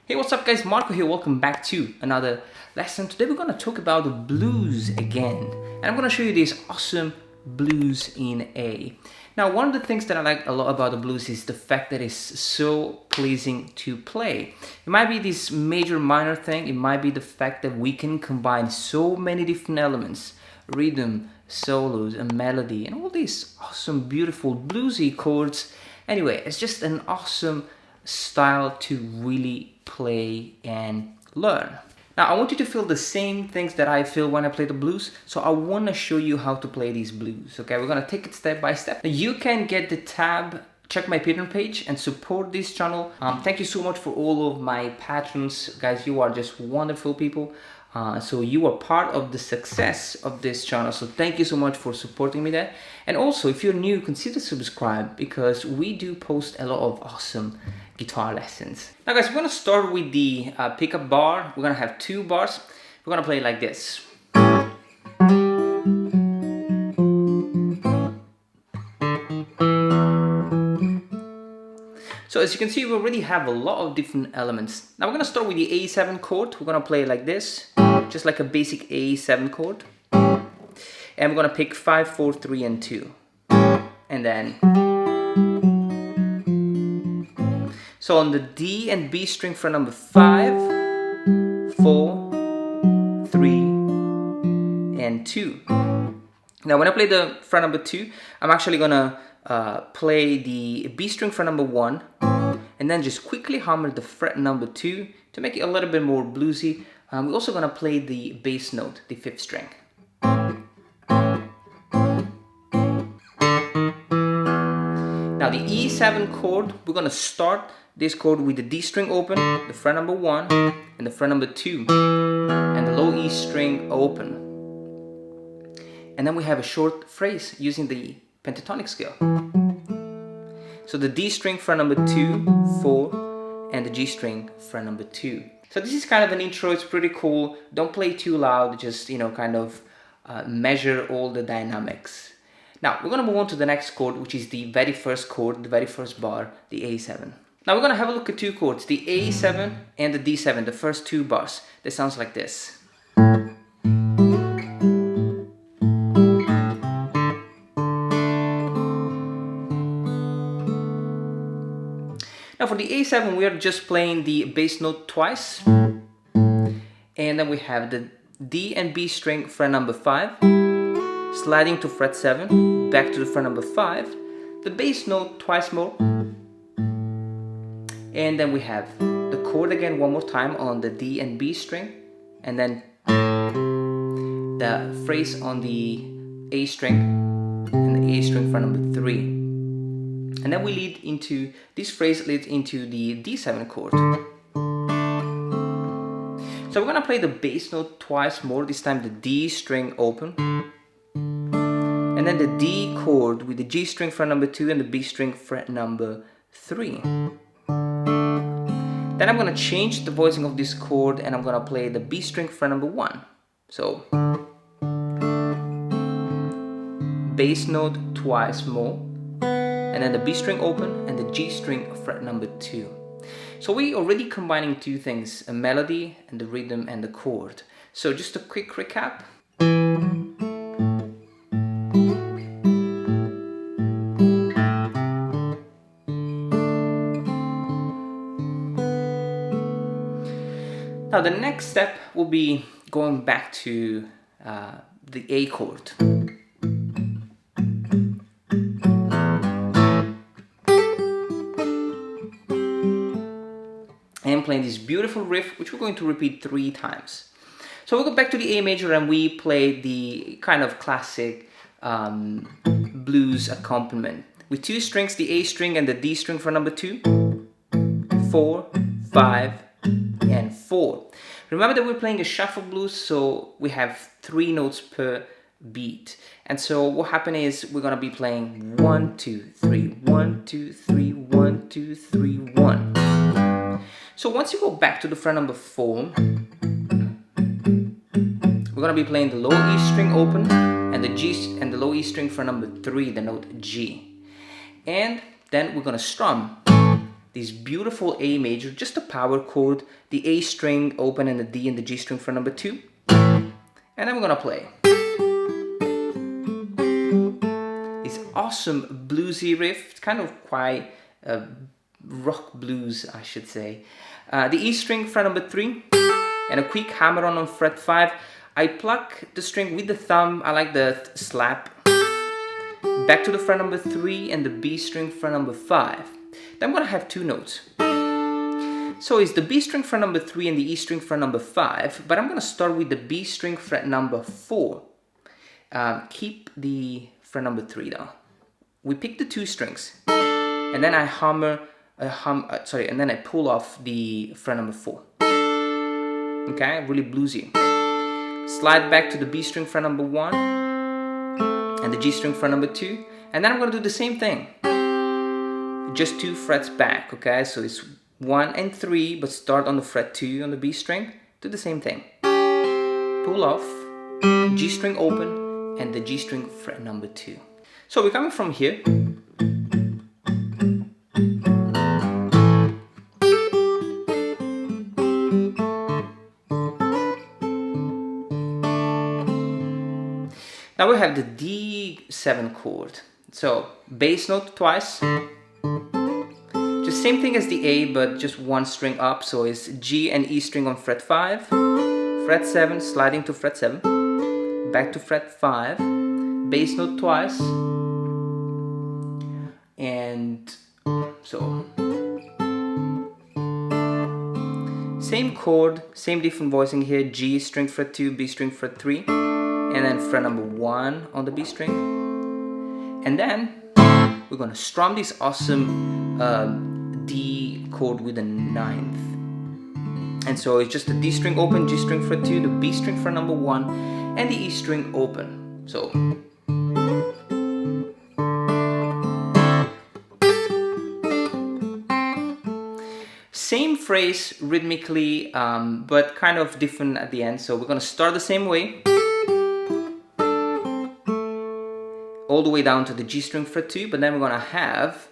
Hey, what's up guys, Marco here, welcome back to another lesson. Today we're going to talk about the blues again, and I'm going to show you this awesome blues in A. Now, one of the things that I like a lot about the blues is the fact that it's so pleasing to play. It might be this major minor thing, it might be the fact that we can combine so many different elements, rhythm, solos, and melody, and all these awesome, beautiful bluesy chords. Anyway, it's just an awesome style to really play and learn. Now I want you to feel the same things that I feel when I play the blues, so I want to show you how to play these blues. Okay, we're gonna take it step by step. Now, you can get the tab, check my Patreon page and support this channel. Thank you so much for all of my patrons, guys. You are just wonderful people. So you are part of the success of this channel, so thank you so much for supporting me there. And also, if you're new, consider subscribe, because we do post a lot of awesome guitar lessons. Now guys, we're gonna start with the pickup bar. We're gonna have 2 bars. We're gonna play like this. So as you can see, we already have a lot of different elements. Now we're gonna start with the A7 chord. We're gonna play like this, just like a basic A7 chord. And we're gonna pick 5, 4, 3, and 2. And then, so on the D and B string fret number 5, 4, 3, and 2. Now when I play the fret number 2, I'm actually gonna play the B string fret number 1, and then just quickly hammer the fret number 2 to make it a little bit more bluesy. We're also gonna play the bass note, the 5th string. Now the E7 chord, we're gonna start this chord with the D string open, the fret number 1, and the fret number 2, and the low E string open. And then we have a short phrase using the pentatonic scale. So the D string fret number 2, 4, and the G string fret number 2. So this is kind of an intro, it's pretty cool. Don't play too loud, just, kind of measure all the dynamics. Now we're gonna move on to the next chord, which is the very first chord, the very first bar, the A7. Now we're gonna have a look at 2 chords, the A7 and the D7, the first 2 bars. They sounds like this. Now for the A7, we are just playing the bass note twice. And then we have the D and B string fret number 5, sliding to fret 7, back to the fret number 5, the bass note twice more. And then we have the chord again one more time on the D and B string, and then the phrase on the A string and the A string fret number 3. And then we lead into, this phrase leads into the D7 chord. So we're gonna play the bass note twice more, this time the D string open. And then the D chord with the G string fret number 2 and the B string fret number 3. Then I'm gonna change the voicing of this chord and I'm gonna play the B string fret number 1. So, bass note twice more, and then the B string open and the G string fret number 2. So we already combining 2 things, a melody and the rhythm and the chord. So just a quick recap. Now the next step will be going back to the A chord. And playing playing this beautiful riff, which we're going to repeat 3 times. So we'll go back to the A major and we play the kind of classic blues accompaniment with 2 strings, the A string and the D string for number 2, 4, 5, and 4. Remember that we're playing a shuffle blues, so we have 3 notes per beat. And so what happened is we're gonna be playing 1, 2, 3, 1, 2, 3, 1, 2, 3, 1. So once you go back to the fret number 4, we're gonna be playing the low E string open and the G and the low E string for number 3, the note G. And then we're gonna strum this beautiful A major, just a power chord, the A string open and the D and the G string for number 2. And then we're gonna play this awesome bluesy riff. It's kind of quite rock blues, I should say. The E string fret number 3 and a quick hammer on fret 5. I pluck the string with the thumb, I like the slap. Back to the fret number 3 and the B string fret number 5. Then I'm gonna have 2 notes. So it's the B string fret number 3 and the E string fret number 5, but I'm gonna start with the B string fret number 4. Keep the fret number 3 down. We pick the 2 strings, and then I and then I pull off the fret number 4. Okay, really bluesy. Slide back to the B string fret number 1 and the G string fret number 2, and then I'm gonna do the same thing. Just 2 frets back, okay? So it's 1 and 3, but start on the fret 2 on the B string. Do the same thing. Pull off, G string open, and the G string fret number 2. So we're coming from here. Now we have the D7 chord. So bass note twice. Just same thing as the A, but just 1 string up. So it's G and E string on fret 5, fret 7, sliding to fret 7, back to fret 5, bass note twice, and so same chord, same different voicing here. G string fret 2, B string fret 3, and then fret number 1 on the B string, and then we're gonna strum this awesome D chord with a 9th. And so it's just the D string open, G string fret 2, the B string fret number 1, and the E string open. So same phrase rhythmically, but kind of different at the end. So we're gonna start the same way, all the way down to the G string fret 2, but then we're gonna have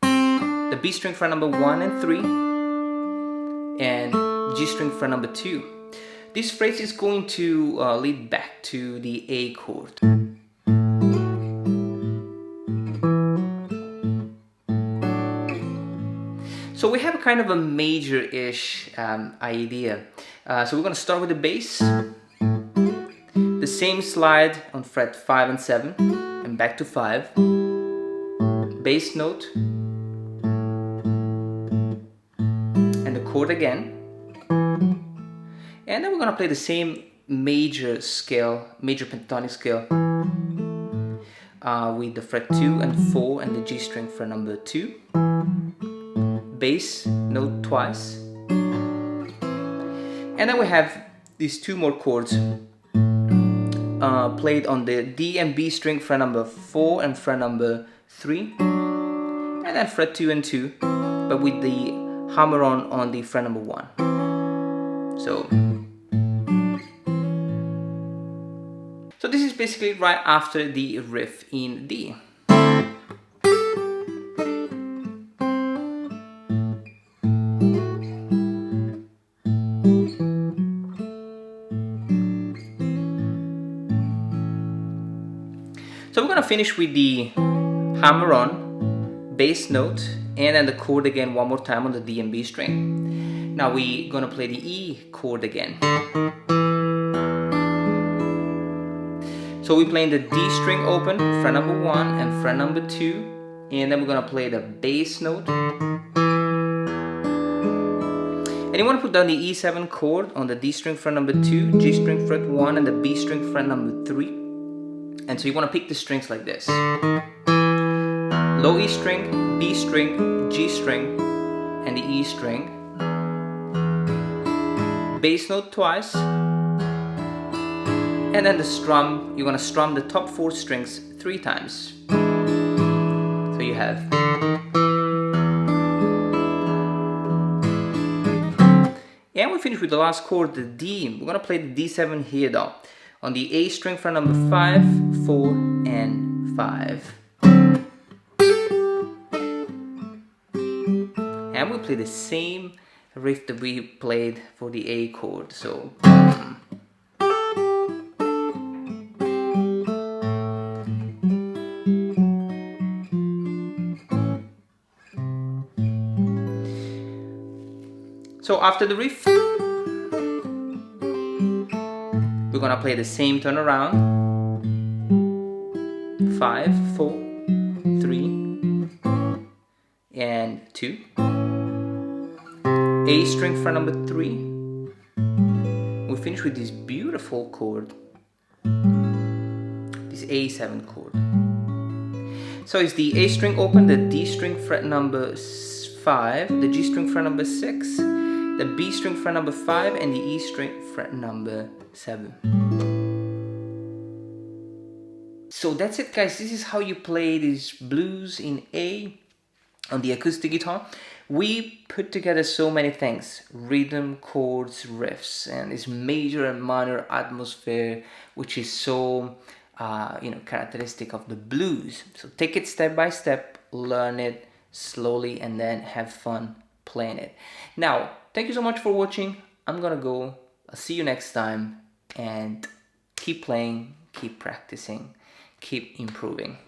the B string fret number 1 and 3 and G string fret number 2. This phrase is going to lead back to the A chord. So we have kind of a major-ish idea. So we're gonna start with the bass. The same slide on fret 5 and 7 and back to 5. Bass note. And the chord again. And then we're gonna play the same major scale, major pentatonic scale with the fret 2 and 4 and the G string fret number 2. Bass note twice. And then we have these 2 more chords played on the D and B string fret number 4 and fret number 3. And then fret 2 and 2, but with the hammer on the fret number 1. So this is basically right after the riff in D. So we're gonna finish with the hammer on, bass note, and then the chord again one more time on the D and B string. Now we're gonna play the E chord again. So we're playing the D string open, fret number 1 and fret number 2, and then we're gonna play the bass note. And you want to put down the E7 chord on the D string fret number 2, G string fret 1, and the B string fret number 3. And so you want to pick the strings like this. Low E string, B string, G string, and the E string. Bass note twice. And then the strum, you're going to strum the top 4 strings 3 times. So you have. And we finish with the last chord, the D. We're going to play the D7 here though. On the A string fret number 5, 4, and 5. And we play the same riff that we played for the A chord. So after the riff, we're gonna play the same turnaround. 5, 4, 3, and 2. A string fret number 3. We finish with this beautiful chord, this A7 chord. So it's the A string open, the D string fret number 5, the G string fret number 6, the B string fret number 5, and the E string fret number 7. So that's it, guys. This is how you play this blues in A on the acoustic guitar. We put together so many things: rhythm, chords, riffs, and this major and minor atmosphere, which is so characteristic of the blues. So take it step by step, learn it slowly, and then have fun playing it. Now, thank you so much for watching. I'm gonna go. I'll see you next time, and keep playing, keep practicing, keep improving.